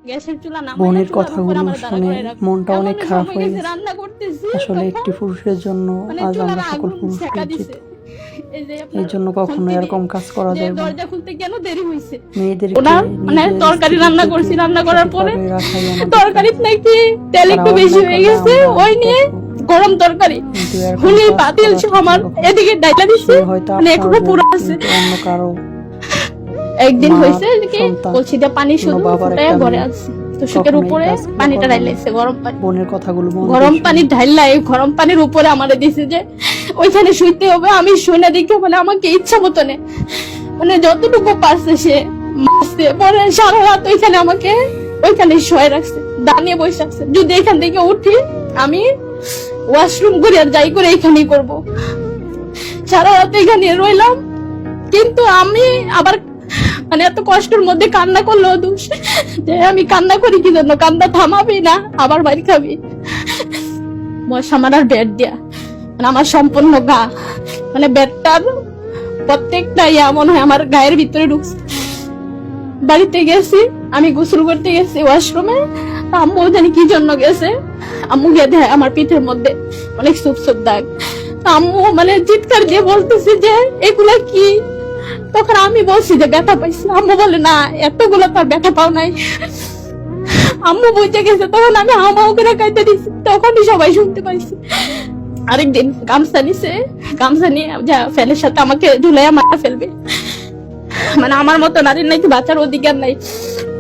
গ্যাসের চুলা নামাই বোনের কথাগুলো শুনে মনটা অনেক খারাপ হয়ে গেছে। রান্না করতেছি আসলে একটি পুরুষের জন্য আজ আমরা সকল পুরুষ লজ্জিত। এই জন্য কখনো এরকম কাজ করা যায় না। দরজা খুলতে কেন দেরি হইছে? মেয়েদেরকে মানে তরকারি রান্না করছি, রান্না করার পরে তরকারিত নাকি তেল একটু বেশি হয়ে গেছে, ওই নিয়ে গরম তরকারি খুলি পাতিল আমার এদিকে ডাইলা দিছে, মানে এখনো পুরো আছে। অন্য কারো একদিন হইছে কি বলছি যে পানি শুধু ফুটায় ঘরে আছে, তো সেটার উপরে পানিটা ঢাইলাইছে গরম পানি। বোনের কথাগুলো গরম পানি ঢাইলাই গরম পানির উপরে আমারে দিছে যে ওইখানে শুইতে হবে। আমি শুনে দেখে বলে আমাকে ইচ্ছা মতো নে, মানে যতটুকু পারছে সে মারছে। পরে সারা রাত ওইখানে আমাকে ওইখানে শুয়ে রাখছে, দাঁড়িয়ে বসে আছে। যদি এখান থেকে উঠি আমি ওয়াশরুম করে আর যাই করে এখানেই করবো। সারা রাত এখানে রইলাম, কিন্তু আমি আবার মানে এত কষ্টের মধ্যে কান্না করলো দোষ যে আমি কান্না করি কি জন্য? কান্না থামাবি না, আবার বাড়ি খাবি। আমার আর বেড দিয়া মানে আমার সম্পূর্ণ গা, মানে বেডটার প্রত্যেকটা মনে হয় আমার গায়ের ভিতরে ঢুকছে। বাড়িতে গেছি, আমি গোসল করতে গেছি ওয়াশরুমে, আম্মু জানি কি জন্য গেছে, আম্মু গিয়ে দেয় আমার পিঠের মধ্যে অনেক সুপ সুপ দাগ। আম্মু মানে চিৎকার দিয়ে বলতেছে যে এগুলা কি? তখন আমি বলছি যে ব্যথা পাইছি। আম্মু বলে না, এতগুলো তার ব্যথা পাও নাই। আম্মু বুঝে গেছে, তখন আমি হামাও করে কাইতে দিচ্ছি, তখনই সবাই শুনতে পাইছি। আরেকদিন গামছা নিছে, গামছা নিয়ে যা ফ্যানের সাথে আমাকে ঝুলাইয়া মারা ফেলবে, মানে আমার মতো নারীর নাকি বাঁচার অধিকার নাই।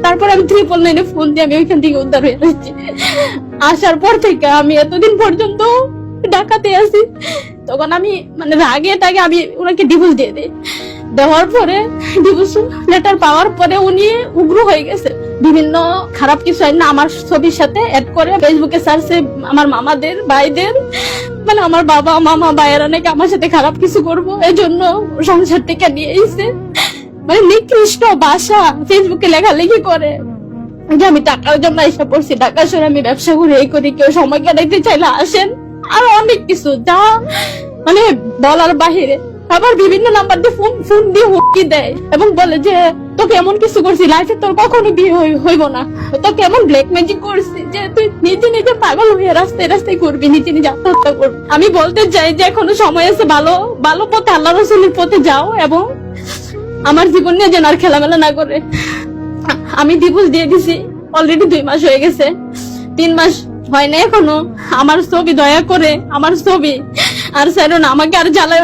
তারপর আমি 999 ফোন দিয়ে আমি ওইখান থেকে উদ্ধার হয়ে আসছি। আসার পর থেকে আমি এতদিন পর্যন্ত ঢাকাতে আছি। তখন আমি মানে রাগে টাগে আমি ওনাকে ডিভোর্স দিয়ে দিই। দেওয়ার পরে ডিভোর্স লেটার পাওয়ার পরে উনি উগ্র হয়ে গেছে, বিভিন্ন খারাপ কিছু না আমার ছবির সাথে অ্যাড করে ফেসবুকে সার্চে আমার মামাদের ভাইদের, মানে আমার বাবা মামা ভাইয়েরা নাকি আমার সাথে খারাপ কিছু করবো, এই জন্য সংসার থেকে নিয়ে এসে মানে নিকৃষ্ট ভাষা ফেসবুকে লেখালেখি করে যে আমি টাকার জন্য এসে পড়ছি, ঢাকা শহরে আমি ব্যবসা করে এই করি, কেউ সময় কাটাইতে চাইলে আসেন, আর অনেক কিছু যা মানে বলার বাহিরে। আবার বিভিন্ন নাম্বার দিয়ে ফোন দিয়ে হুমকি দেয় এবং বলে যে তোকে এমন কিছু করছি, লাইফে তোর কখনো বিয়ে হইব না, তোকে এমন ব্ল্যাক ম্যাজিক করছি যে তুই নিজে নিজে পাগল হয়ে রাস্তায় রাস্তায় করবি, নিজে নিজে আত্মহত্যা করবি। আমি বলতে চাই যে এখনো সময় আছে, ভালো ভালো পথে আল্লাহ রাসূলের পথে যাও এবং আমার জীবন নিয়ে যেন আর খেলামেলা না করে। আমি ডিভোর্স দিয়ে দিছি, অলরেডি 2 মাস হয়ে গেছে, 3 মাস হয় না এখনো। আমার ছবি দয়া করে, আমার ছবি আর স্যার আমাকে আর জ্বালায়